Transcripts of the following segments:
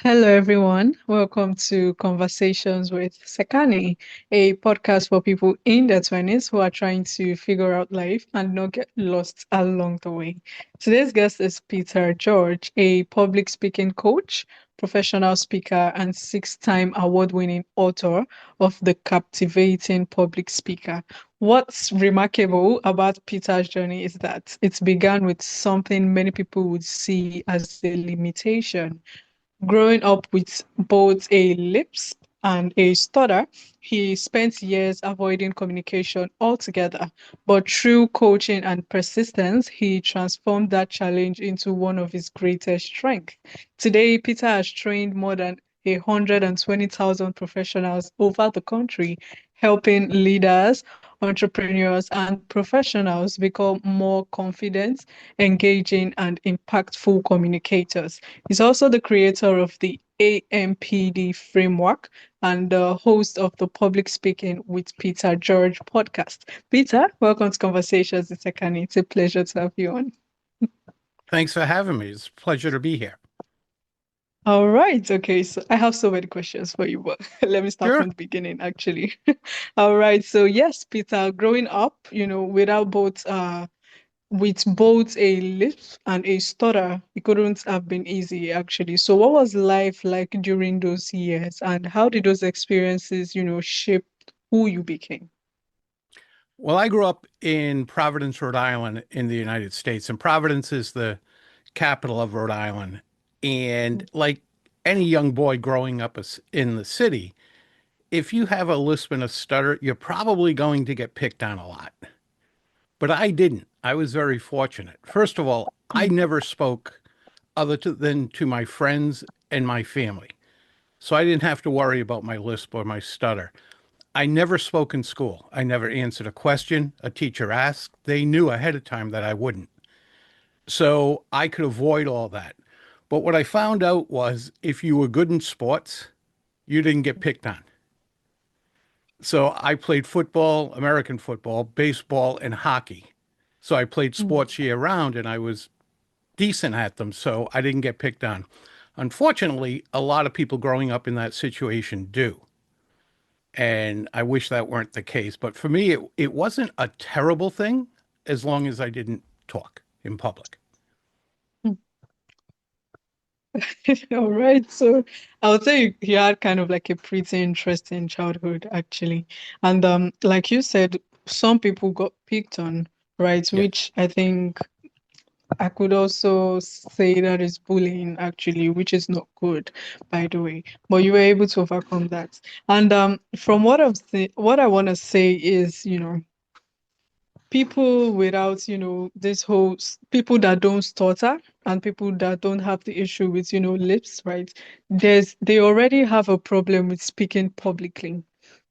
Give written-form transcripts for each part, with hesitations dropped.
Hello, everyone. Welcome to Conversations with Sekani, a podcast for people in their 20s who are trying to figure out life and not get lost along the way. Today's guest is Peter George, a public speaking coach, professional speaker, and six-time award-winning author of The Captivating Public Speaker. What's remarkable about Peter's journey is that it began with something many people would see as a limitation. Growing up with both a lisp and a stutter, he spent years avoiding communication altogether. But through coaching and persistence, he transformed that challenge into one of his greatest strengths. Today, Peter has trained more than 120,000 professionals over the country, helping leaders, entrepreneurs, and professionals become more confident, engaging, and impactful communicators. He's also the creator of the AMPD framework and the host of the Public Speaking with Peter George podcast. Peter, welcome to Conversations with Sekani. It's a pleasure to have you on. Thanks for having me. It's a pleasure to be here. All right. Okay. So I have so many questions for you, but let me start Sure. from the beginning, actually. All right. So yes, Peter, growing up, with both a lisp and a stutter, it couldn't have been easy, actually. So, what was life like during those years, and how did those experiences, shape who you became? Well, I grew up in Providence, Rhode Island, in the United States, and Providence is the capital of Rhode Island. And like any young boy growing up in the city, if you have a lisp and a stutter, you're probably going to get picked on a lot. But I didn't. I was very fortunate. First of all, I Mm, never spoke than to my friends and my family. So I didn't have to worry about my lisp or my stutter. I never spoke in school. I never answered a question a teacher asked. They knew ahead of time that I wouldn't. So I could avoid all that. But what I found out was if you were good in sports, you didn't get picked on. So I played football, American football, baseball, and hockey. So I played mm. sports year round and I was decent at them. So I didn't get picked on. Unfortunately, a lot of people growing up in that situation do. And I wish that weren't the case. But for me, it wasn't a terrible thing as long as I didn't talk in public. All right. So I would say you had kind of like a pretty interesting childhood, actually. And like you said, some people got picked on, right? Yes. Which I think I could also say that is bullying, actually, which is not good, by the way. But you were able to overcome that. And from what I want to say is, people without, this whole people that don't stutter and people that don't have the issue with, lips, right? They already have a problem with speaking publicly.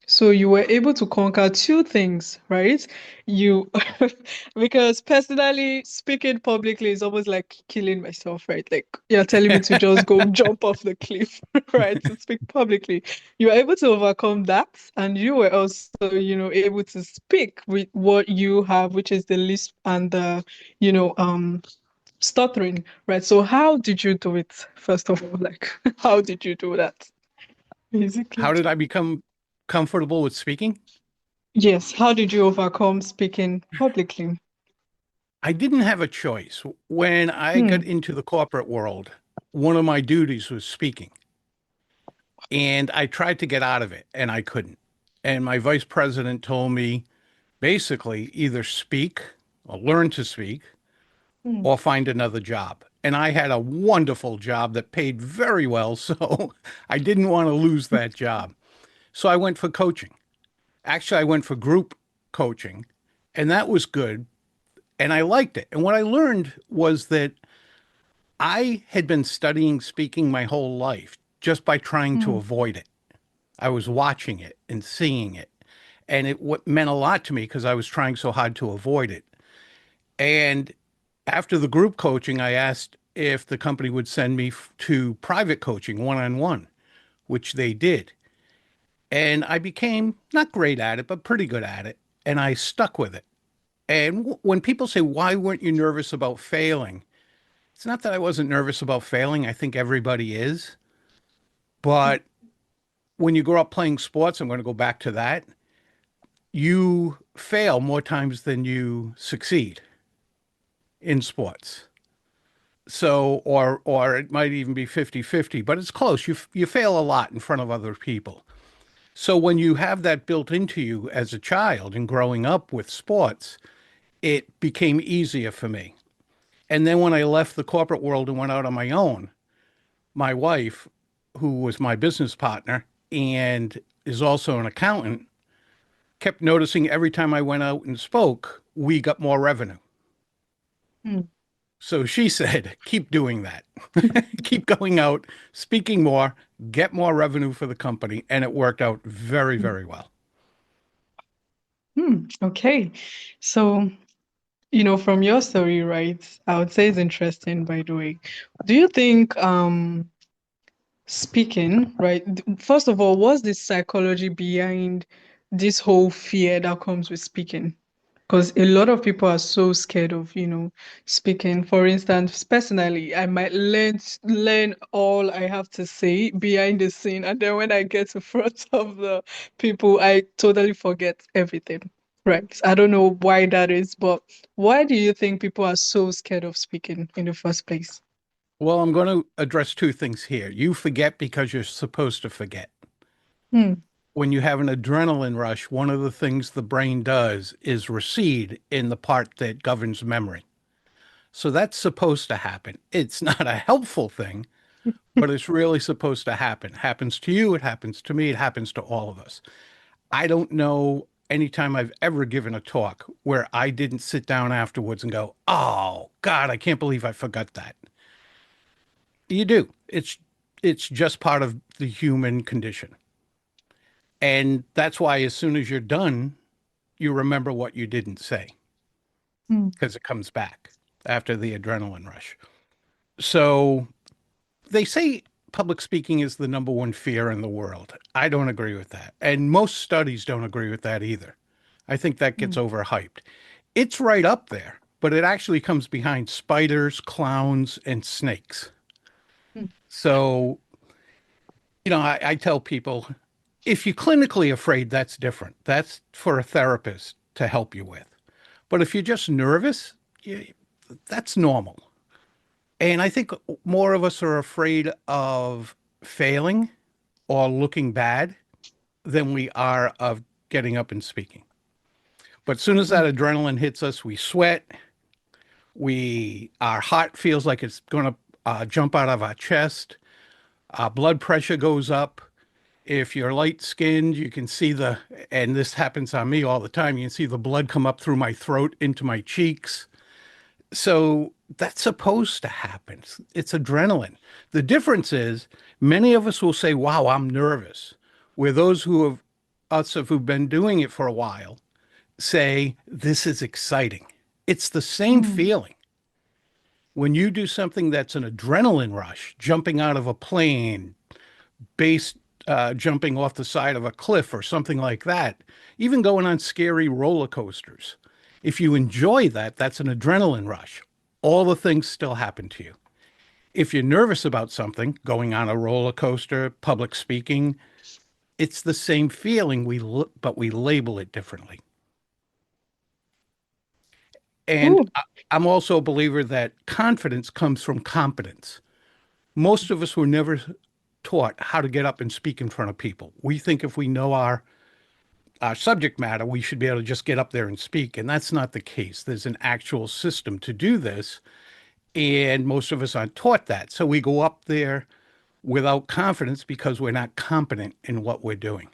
So you were able to conquer two things, right? You, because personally, speaking publicly is almost like killing myself, right? Like you're telling me to just go jump off the cliff, right? To speak publicly. You were able to overcome that, and you were also, able to speak with what you have, which is the lisp and the, you know, stuttering, right? So how did you do it, first of all? Like, how did you do that, basically? How did I become comfortable with speaking? Yes, how did you overcome speaking publicly? I didn't have a choice. When I got Hmm. into the corporate world, one of my duties was speaking. And I tried to get out of it and I couldn't. And my vice president told me basically either speak or learn to speak Hmm. or find another job. And I had a wonderful job that paid very well. So I didn't want to lose that job. So I went for coaching. Actually, I went for group coaching, and that was good. And I liked it. And what I learned was that I had been studying speaking my whole life just by trying to Hmm. avoid it. I was watching it and seeing it. And it meant a lot to me because I was trying so hard to avoid it. And after the group coaching, I asked if the company would send me to private coaching one on one, which they did. And I became not great at it, but pretty good at it. And I stuck with it. And when people say, why weren't you nervous about failing? It's not that I wasn't nervous about failing. I think everybody is. But when you grow up playing sports, I'm going to go back to that, you fail more times than you succeed in sports. So, or it might even be 50-50, but it's close. You fail a lot in front of other people. So when you have that built into you as a child and growing up with sports, it became easier for me. And then when I left the corporate world and went out on my own, my wife, who was my business partner and is also an accountant, kept noticing every time I went out and spoke, we got more revenue. Mm. So she said, keep doing that. Keep going out, speaking more, get more revenue for the company. And it worked out very, very well. Okay. So, from your story, right, I would say it's interesting, by the way. Do you think speaking, right? First of all, what's the psychology behind this whole fear that comes with speaking? Because a lot of people are so scared of, speaking. For instance, personally, I might learn all I have to say behind the scene, and then when I get to front of the people, I totally forget everything. Right. I don't know why that is, but why do you think people are so scared of speaking in the first place? Well, I'm going to address two things here. You forget because you're supposed to forget. Hmm. When you have an adrenaline rush, one of the things the brain does is recede in the part that governs memory. So that's supposed to happen. It's not a helpful thing, but it's really supposed to happen. It happens to you, it happens to me, it happens to all of us. I don't know any time I've ever given a talk where I didn't sit down afterwards and go, "Oh God, I can't believe I forgot that." You do. It's just part of the human condition. And that's why as soon as you're done, you remember what you didn't say Hmm. because it comes back after the adrenaline rush. So they say public speaking is the number one fear in the world. I don't agree with that. And most studies don't agree with that either. I think that Hmm. gets overhyped. It's right up there, but it actually comes behind spiders, clowns, and snakes. Hmm. So, I tell people if you're clinically afraid, that's different. That's for a therapist to help you with. But if you're just nervous, that's normal. And I think more of us are afraid of failing or looking bad than we are of getting up and speaking. But as soon as that Hmm. adrenaline hits us, we sweat, our heart feels like it's going to jump out of our chest, our blood pressure goes up. If you're light skinned, you can see and this happens on me all the time, you can see the blood come up through my throat into my cheeks. So that's supposed to happen. It's adrenaline. The difference is many of us will say, wow, I'm nervous. Where those who've been doing it for a while say, this is exciting. It's the same Hmm. feeling. When you do something that's an adrenaline rush, jumping out of a plane, base jumping off the side of a cliff or something like that, even going on scary roller coasters. If you enjoy that, that's an adrenaline rush. All the things still happen to you. If you're nervous about something, going on a roller coaster, public speaking, it's the same feeling, but we label it differently. And Ooh. I'm also a believer that confidence comes from competence. Most of us were never taught how to get up and speak in front of people. We think if we know our subject matter, we should be able to just get up there and speak. And that's not the case. There's an actual system to do this. And most of us aren't taught that. So we go up there without confidence because we're not competent in what we're doing.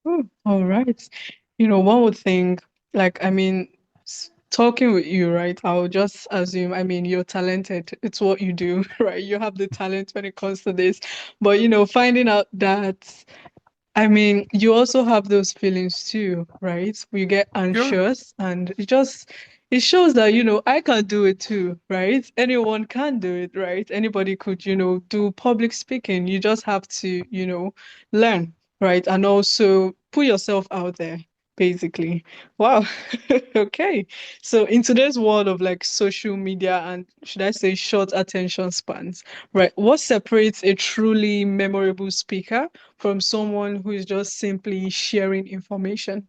Ooh. All right. One would think, like, I mean, talking with you, right? I'll just assume, I mean, you're talented. It's what you do, right? You have the talent when it comes to this. But, finding out that I mean, you also have those feelings too, right? You get Sure. anxious and it shows that, I can do it too, right? Anyone can do it, right? Anybody could, do public speaking. You just have to, learn, right? And also put yourself out there. basically. Wow. Okay. So in today's world of like social media and should I say short attention spans, right? What separates a truly memorable speaker from someone who is just simply sharing information?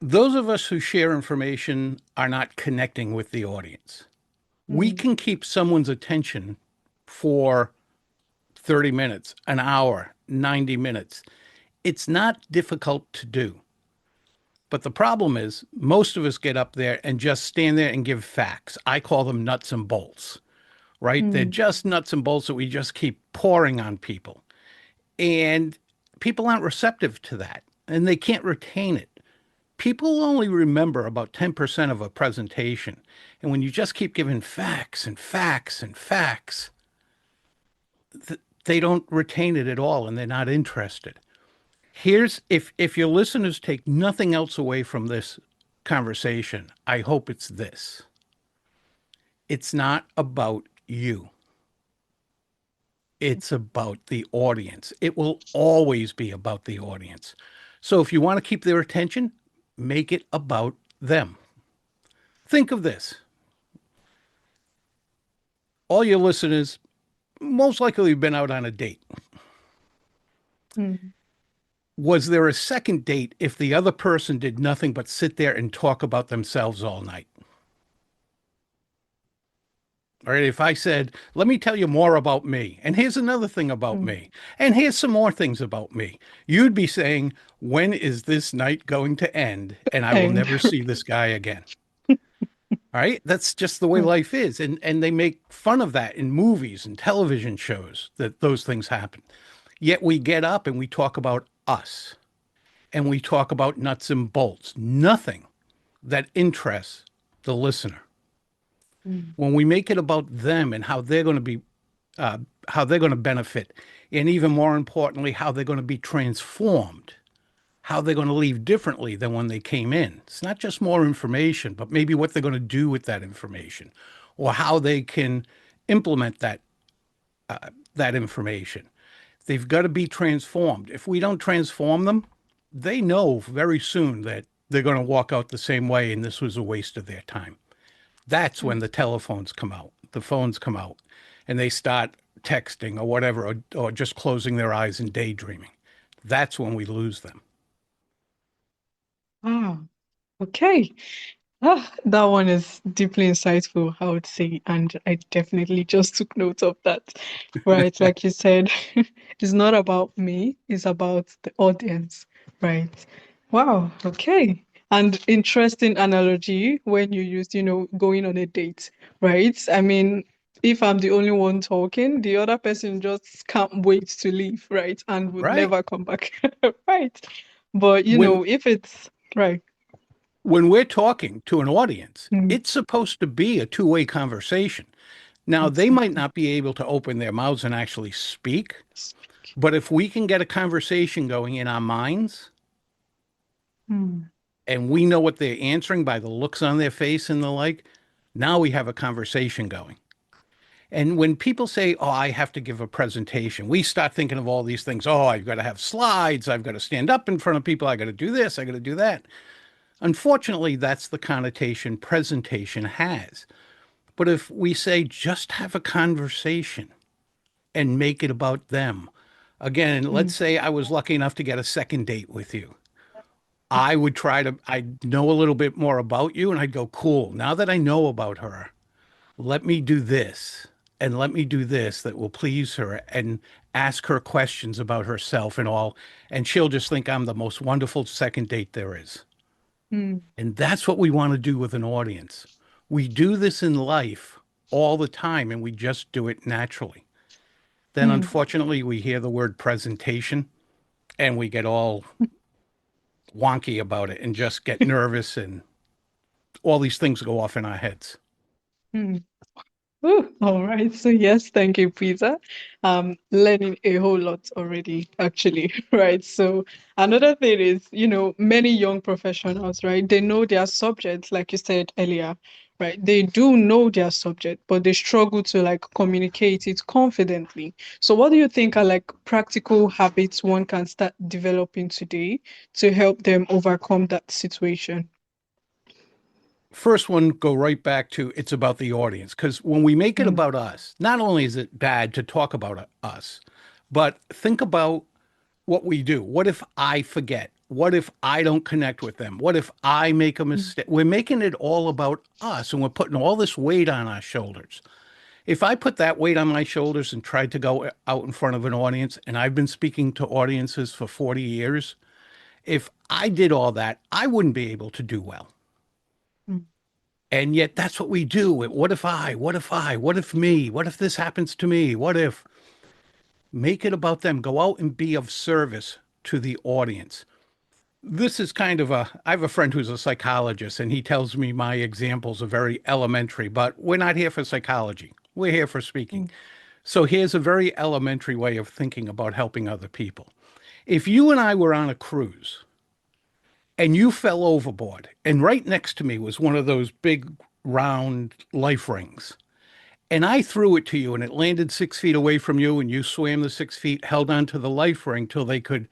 Those of us who share information are not connecting with the audience. We Mm, can keep someone's attention for 30 minutes, an hour, 90 minutes. It's not difficult to do. But the problem is, most of us get up there and just stand there and give facts. I call them nuts and bolts, right? They're mm, just nuts and bolts that we just keep pouring on people. And people aren't receptive to that and they can't retain it. People only remember about 10% of a presentation. And when you just keep giving facts and facts and facts, they don't retain it at all and they're not interested. Here's if your listeners take nothing else away from this conversation, I hope it's this. It's not about you. It's about the audience. It will always be about the audience. So if you want to keep their attention, make it about them. Think of this. All your listeners most likely have been out on a date. mm, Was there a second date if the other person did nothing but sit there and talk about themselves all night? All right, if I said, let me tell you more about me, and here's another thing about mm. me, and here's some more things about me, you'd be saying, when is this night going to end? And I will And never see this guy again. All right, that's just the way mm, life is. And they make fun of that in movies and television shows that those things happen. Yet we get up and we talk about us and we talk about nuts and bolts, nothing that interests the listener. mm, When we make it about them and how they're going to be how they're going to benefit, and even more importantly, how they're going to be transformed, how they're going to leave differently than when they came in. It's not just more information, but maybe what they're going to do with that information, or how they can implement that information. They've got to be transformed. If we don't transform them, they know very soon that they're going to walk out the same way, and this was a waste of their time. That's when mm, the telephones come out, the phones come out, and they start texting or whatever, or just closing their eyes and daydreaming. That's when we lose them. wow. Okay. Ah, that one is deeply insightful, I would say, and I definitely just took note of that. Right, like you said, it's not about me, it's about the audience, right? Wow, okay. And interesting analogy when you used, going on a date, right? I mean, if I'm the only one talking, the other person just can't wait to leave, right? And would Right. never come back, right? But, When if it's right. when we're talking to an audience, Mm, it's supposed to be a two-way conversation. Now, they might exactly. not be able to open their mouths and actually speak, Speak. but if we can get a conversation going in our minds Mm, and we know what they're answering by the looks on their face and the like, now we have a conversation going. And when people say, oh, I have to give a presentation, we start thinking of all these things. Oh, I've got to have slides. I've got to stand up in front of people. I got to do this. I got to do that. Unfortunately, that's the connotation presentation has. But if we say just have a conversation and make it about them, again, let's mm, say I was lucky enough to get a second date with you. I'd know a little bit more about you and I'd go, cool. Now that I know about her, let me do this and let me do this that will please her and ask her questions about herself and all. And she'll just think I'm the most wonderful second date there is. mm, And that's what we want to do with an audience. We do this in life all the time and we just do it naturally. Then, mm, unfortunately, we hear the word presentation and we get all wonky about it and just get nervous and all these things go off in our heads. mm. Ooh, all right. So yes, thank you, Peter. Learning a whole lot already, actually, right? So another thing is, many young professionals, right? They know their subjects, like you said earlier, right? They do know their subject, but they struggle to like communicate it confidently. So what do you think are like practical habits one can start developing today to help them overcome that situation? First one, go right back to it's about the audience. Because when we make it Mm, about us, not only is it bad to talk about us, but think about what we do. What if I forget? What if I don't connect with them? What if I make a mm, mistake? We're making it all about us and we're putting all this weight on our shoulders. If I put that weight on my shoulders and tried to go out in front of an audience, and I've been speaking to audiences for 40 years, if I did all that, I wouldn't be able to do well. mm. And yet that's what we do. What if I, what if I, what if me, what if this happens to me? What if make it about them? Go out and be of service to the audience. This is kind of I have a friend who's a psychologist and he tells me my examples are very elementary, but we're not here for psychology. We're here for speaking. Mm, So here's a very elementary way of thinking about helping other people. If you and I were on a cruise and you fell overboard and right next to me was one of those big round life rings and I threw it to you and it landed 6 feet away from you and you swam the 6 feet, held onto the life ring till they could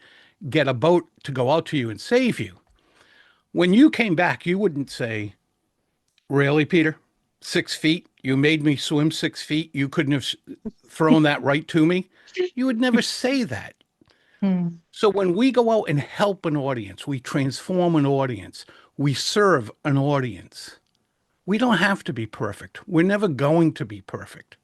get a boat to go out to you and save you. When you came back, you wouldn't say, really, Peter? 6 feet? You made me swim 6 feet. You couldn't have thrown that right to me. You would never say that. mm, So when we go out and help an audience, we transform an audience, we serve an audience. We don't have to be perfect. We're never going to be perfect.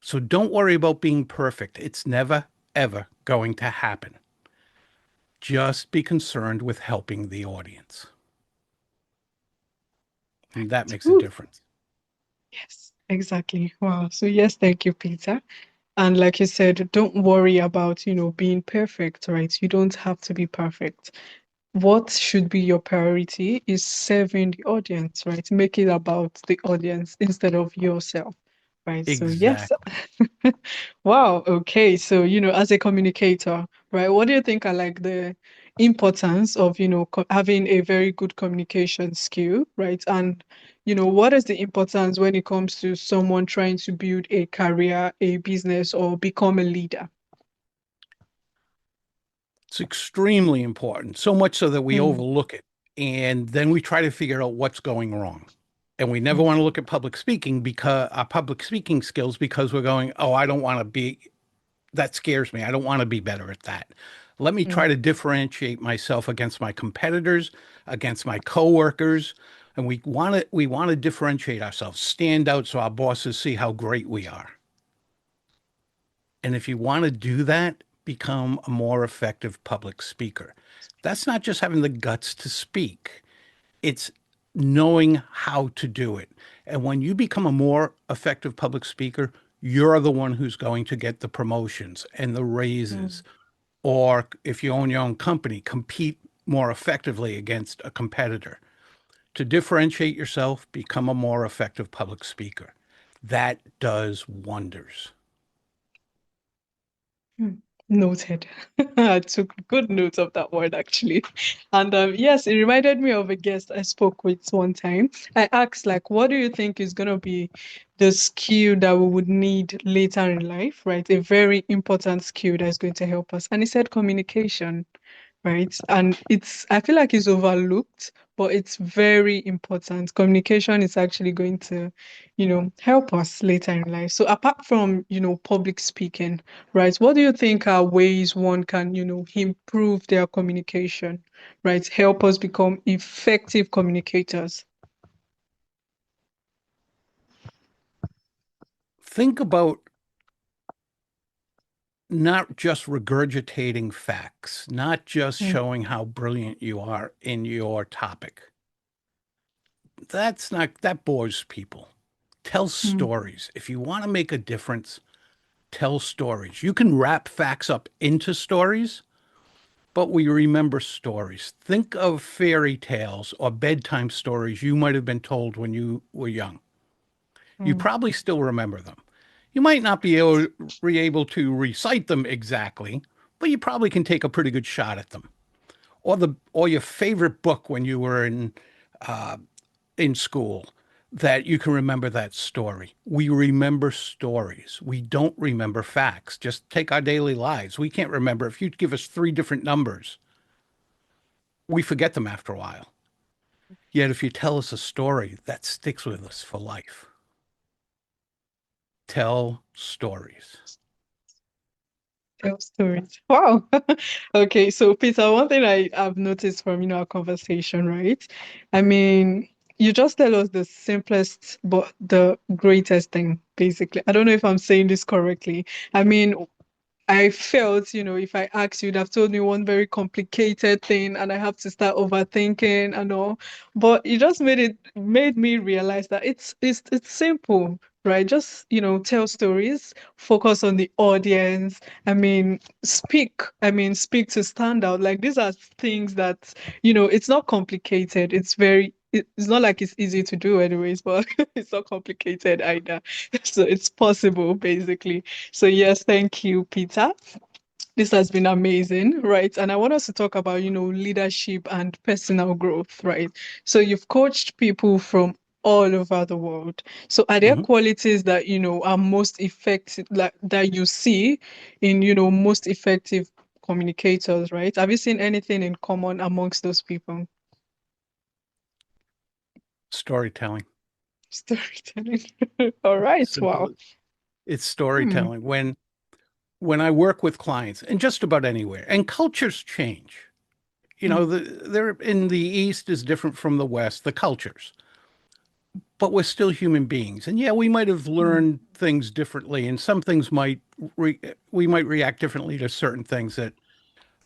So don't worry about being perfect. It's never, ever going to happen. Just be concerned with helping the audience. And that makes a Ooh, difference. yes, exactly. Wow. So yes, thank you, Peter. And like you said, don't worry about, being perfect, right? You don't have to be perfect. What should be your priority is serving the audience, right? Make it about the audience instead of yourself, right? So, yes. Exactly. Wow. Okay. So, as a communicator, right, what do you think are like the importance of, having a very good communication skill, right? And, what is the importance when it comes to someone trying to build a career, a business, or become a leader? It's extremely important, so much so that we Mm, overlook it. And then we try to figure out what's going wrong. And we never mm, want to look at public speaking because our public speaking skills because we're going, oh, I don't want to be, that scares me. I don't want to be better at that. Let me try mm, to differentiate myself against my competitors, against my coworkers. And we want to differentiate ourselves, stand out so our bosses see how great we are. And if you want to do that, become a more effective public speaker. That's not just having the guts to speak, it's knowing how to do it. And when you become a more effective public speaker, you're the one who's going to get the promotions and the raises. mm. Or if you own your own company, compete more effectively against a competitor. To differentiate yourself, become a more effective public speaker. That does wonders. Hmm. Noted. I took good notes of that word actually. And yes, it reminded me of a guest I spoke with one time. I asked, like, what do you think is going to be the skill that we would need later in life, right? A very important skill that's going to help us. And he said communication, right? And I feel like it's overlooked, but it's very important. Communication is actually going to, help us later in life. So apart from, public speaking, right, what do you think are ways one can, improve their communication, right? Help us become effective communicators. Think about not just regurgitating facts, not just Mm, showing how brilliant you are in your topic. That bores people. Tell mm, stories. If you want to make a difference, tell stories. You can wrap facts up into stories, but we remember stories. Think of fairy tales or bedtime stories you might have been told when you were young. You mm, probably still remember them. You might not be able to recite them exactly, but you probably can take a pretty good shot at them. Or your favorite book when you were in in school that you can remember that story. We remember stories. We don't remember facts. Just take our daily lives. We can't remember. If you give us three different numbers, we forget them after a while. Yet if you tell us a story, that sticks with us for life. Tell stories. Tell stories. Wow. Okay, so Peter, one thing I've noticed from, our conversation, right? I mean, you just tell us the simplest but the greatest thing, basically. I don't know if I'm saying this correctly. I mean, I felt, if I asked you, you'd have told me one very complicated thing and I have to start overthinking and all. But you just made me realize that it's simple, right? Just, tell stories, focus on the audience. Speak to stand out. Like these are things that, it's not complicated. It's not like it's easy to do anyways, but it's not complicated either. So it's possible, basically. So yes, thank you, Peter. This has been amazing, right? And I want us to talk about, leadership and personal growth, right? So you've coached people from all over the world. So are there Mhm. qualities that, are most effective, like that you see in, most effective communicators, right? Have you seen anything in common amongst those people? Storytelling. Storytelling. All right. Simple. Wow. It's Hmm. storytelling. When I work with clients and just about anywhere, and cultures change. Hmm. They're in the East is different from the West, the cultures, but we're still human beings. And yeah, we might have Hmm. learned things differently, and some things we might react differently to certain things that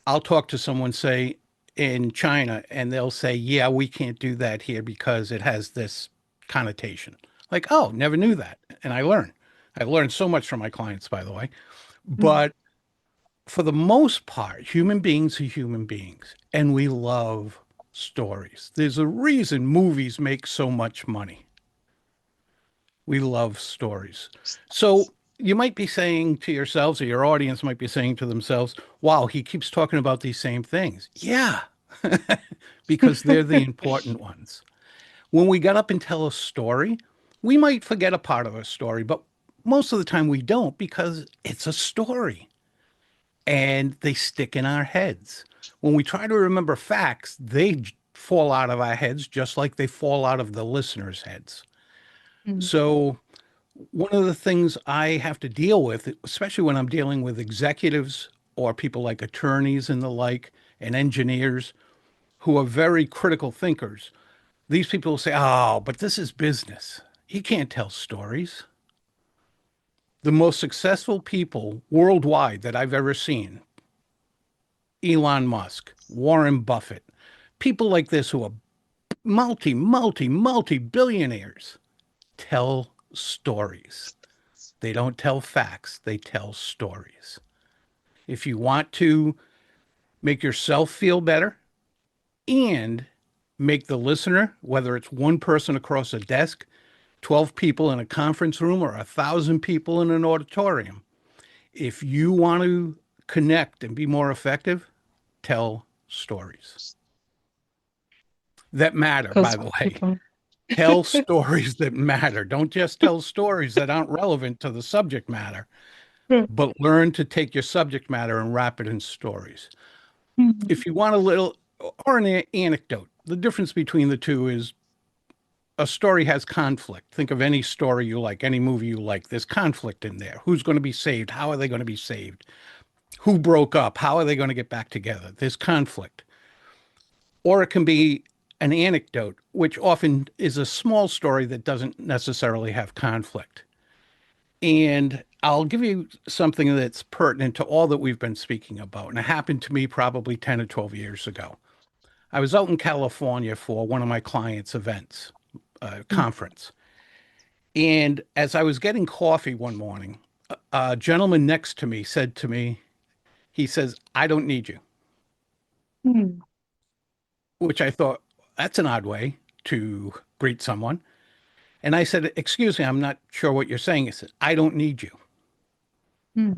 I'll talk to someone, say, in China, and they'll say, yeah, we can't do that here because it has this connotation. Like, oh, never knew that. And I learn. I've learned so much from my clients, by the way. Hmm. But for the most part, human beings are human beings, and we love stories. There's a reason movies make so much money. We love stories. So you might be saying to yourselves, or your audience might be saying to themselves, wow, he keeps talking about these same things. Yeah, because they're the important ones. When we get up and tell a story, we might forget a part of a story, but most of the time we don't because it's a story and they stick in our heads. When we try to remember facts, they fall out of our heads just like they fall out of the listeners' heads. Hmm. So, one of the things I have to deal with, especially when I'm dealing with executives or people like attorneys and the like, and engineers who are very critical thinkers, these people will say, oh, but this is business. You can't tell stories. The most successful people worldwide that I've ever seen, Elon Musk, Warren Buffett, people like this who are multi billionaires, tell stories. They don't tell facts, they tell stories. If you want to make yourself feel better and make the listener, whether it's one person across a desk, 12 people in a conference room, or 1,000 people in an auditorium, if you want to connect and be more effective, tell stories that matter, by Because the way. people. Tell stories that matter. Don't just tell stories that aren't relevant to the subject matter, but learn to take your subject matter and wrap it in stories. Hmm. If you want a little, or an anecdote, the difference between the two is a story has conflict. Think of any story you like, any movie you like. There's conflict in there. Who's going to be saved? How are they going to be saved? Who broke up? How are they going to get back together? There's conflict. Or it can be an anecdote, which often is a small story that doesn't necessarily have conflict. And I'll give you something that's pertinent to all that we've been speaking about. And it happened to me probably 10 or 12 years ago. I was out in California for one of my clients' events, conference. And as I was getting coffee one morning, a gentleman next to me said to me, he says, I don't need you, Hmm. which I thought, that's an odd way to greet someone. And I said, excuse me, I'm not sure what you're saying. He said, I don't need you. Hmm.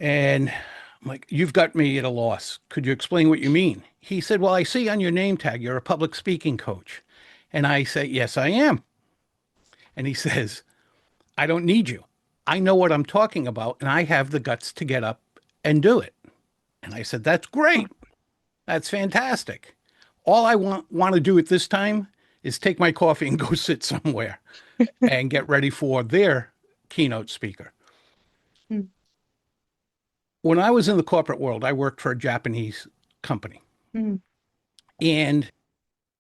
And I'm like, you've got me at a loss. Could you explain what you mean? He said, well, I see on your name tag, you're a public speaking coach. And I say, yes, I am. And he says, I don't need you. I know what I'm talking about, and I have the guts to get up and do it. And I said, that's Oh, great. That's fantastic. All I want to do at this time is take my coffee and go sit somewhere and get ready for their keynote speaker. mm, When I was in the corporate world, I worked for a Japanese company, mm, and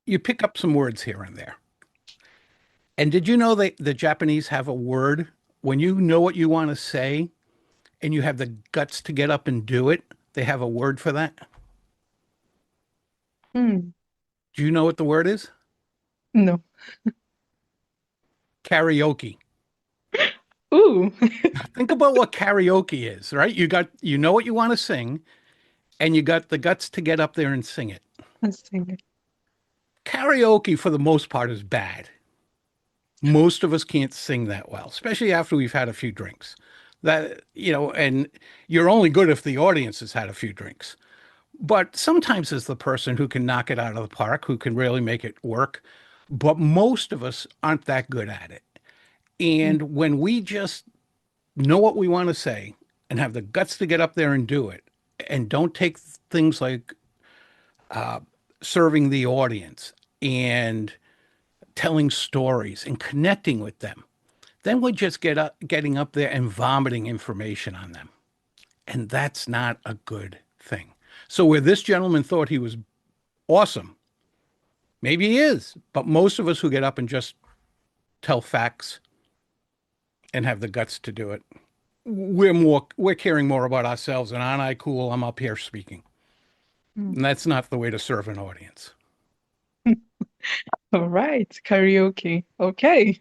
you pick up some words here and there. And did you know that the Japanese have a word when you know what you want to say and you have the guts to get up and do it? They have a word for that. mm. Do you know what the word is? No. Karaoke. Ooh. Think about what karaoke is, right? You know what you want to sing and you got the guts to get up there and sing it. Let's sing Karaoke for the most part is bad. Most of us can't sing that well, especially after we've had a few drinks. And you're only good if the audience has had a few drinks. But sometimes it's the person who can knock it out of the park, who can really make it work. But most of us aren't that good at it. it. And when we just know what we want to say and have the guts to get up there and do it, and don't take things like serving the audience and telling stories and connecting with them, then we just getting up there and vomiting information on them. And that's not a good thing. So where this gentleman thought he was awesome, maybe he is, but most of us who get up and just tell facts and have the guts to do it, we're caring more about ourselves and aren't I cool? I'm up here speaking. Mm. And that's not the way to serve an audience. All right, karaoke. Okay.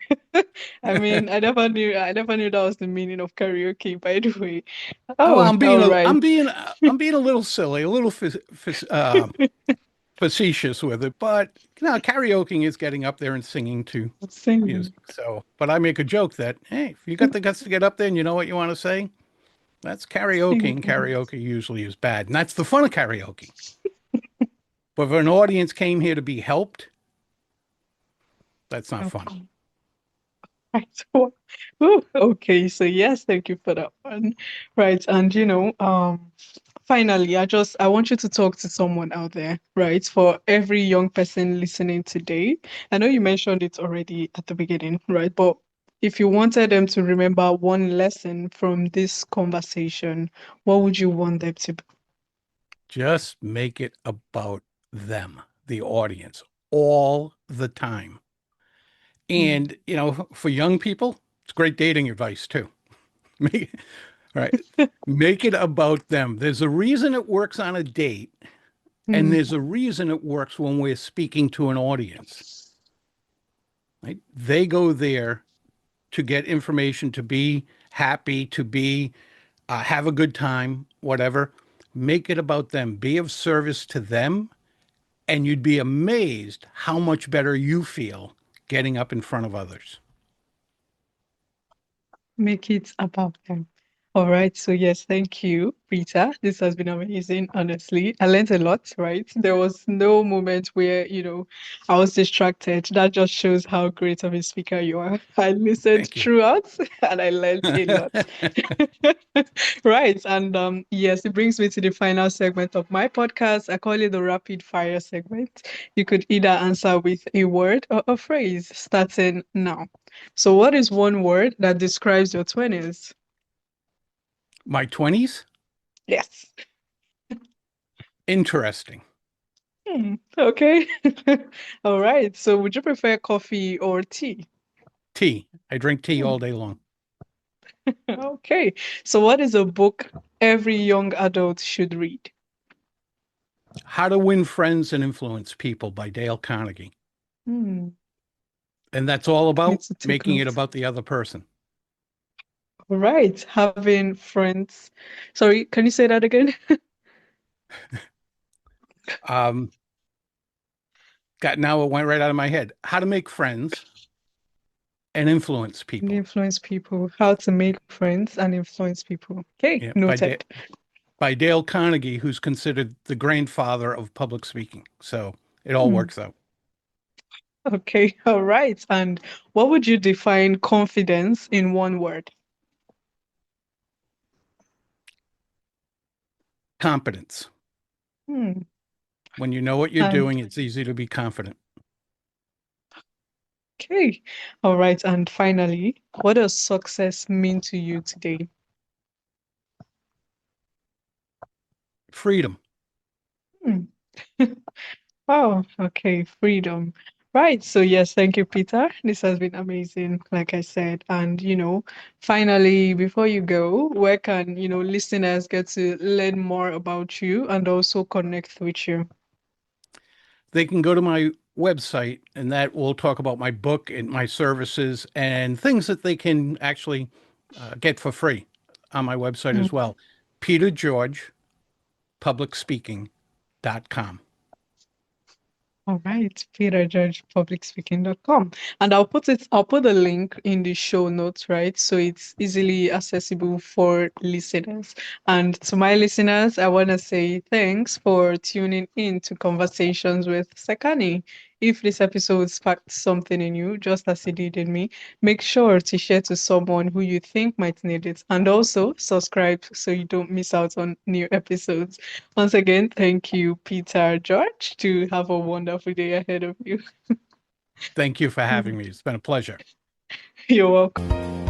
I never knew that was the meaning of karaoke, by the way. Oh, Oh, all right. I'm being a little silly, a little facetious with it, but karaoke is getting up there and singing to Singing. music. So, but I make a joke that, hey, if you got the guts to get up there and you know what you want to say, that's karaoke, and Singing. karaoke usually is bad. And that's the fun of karaoke. But if an audience came here to be helped, that's not fun. Okay. Right. Ooh, okay, so yes, thank you for that one. Right, and finally, I want you to talk to someone out there, right? For every young person listening today. I know you mentioned it already at the beginning, right? But if you wanted them to remember one lesson from this conversation, what would you want them to be? Just make it about them, the audience, all the time. Mm, And, for young people, it's great dating advice too. Make, right. Make it about them. There's a reason it works on a date, and mm, there's a reason it works when we're speaking to an audience, right? They go there to get information, to be happy, to be have a good time, whatever. Make it about them. Be of service to them, and you'd be amazed how much better you feel getting up in front of others. make it about them. All right. So yes, thank you, Rita. This has been amazing, honestly. I learned a lot, right? There was no moment where, I was distracted. That just shows how great of a speaker you are. I listened Thank you. throughout and I learned a lot. Right. And yes, it brings me to the final segment of my podcast. I call it the rapid fire segment. You could either answer with a word or a phrase starting now. So what is one word that describes your 20s? My 20s, Yes. interesting. Okay. All right. So would you prefer coffee or tea? Tea. I drink tea Hmm. all day long. Okay. So what is a book every young adult should read? How to Win Friends and Influence People by Dale Carnegie. Hmm. And that's all Need about to take making it notes. about the other person. All right. Having friends. Sorry, can you say that again? Um, Now it went right out of my head. How to make friends and influence And people. influence people. How to make friends and influence people. Okay, Yeah, noted. by Dale Carnegie, who's considered the grandfather of public speaking. So it all Hmm. works out. Okay, all right. And what would you define confidence in one word? Competence. Hmm. When you know what you're And doing, it's easy to be confident. okay, all right. And finally, what does success mean to you today? Freedom. Hmm. Oh, okay, freedom. Right. So yes, thank you, Peter. This has been amazing, like I said. And finally, before you go, where can, listeners get to learn more about you and also connect with you? They can go to my website, and that will talk about my book and my services and things that they can actually get for free on my website Hmm. as well. Peter George publicspeaking.com. All right, petergeorgepublicspeaking.com. And I'll put the link in the show notes, right? So it's easily accessible for listeners. And to my listeners, I want to say thanks for tuning in to Conversations with Sekani. If this episode sparked something in you, just as it did in me, make sure to share to someone who you think might need it. And also subscribe so you don't miss out on new episodes. Once again, thank you, Peter George, to have a wonderful day ahead of you. Thank you for having me. It's been a pleasure. You're welcome.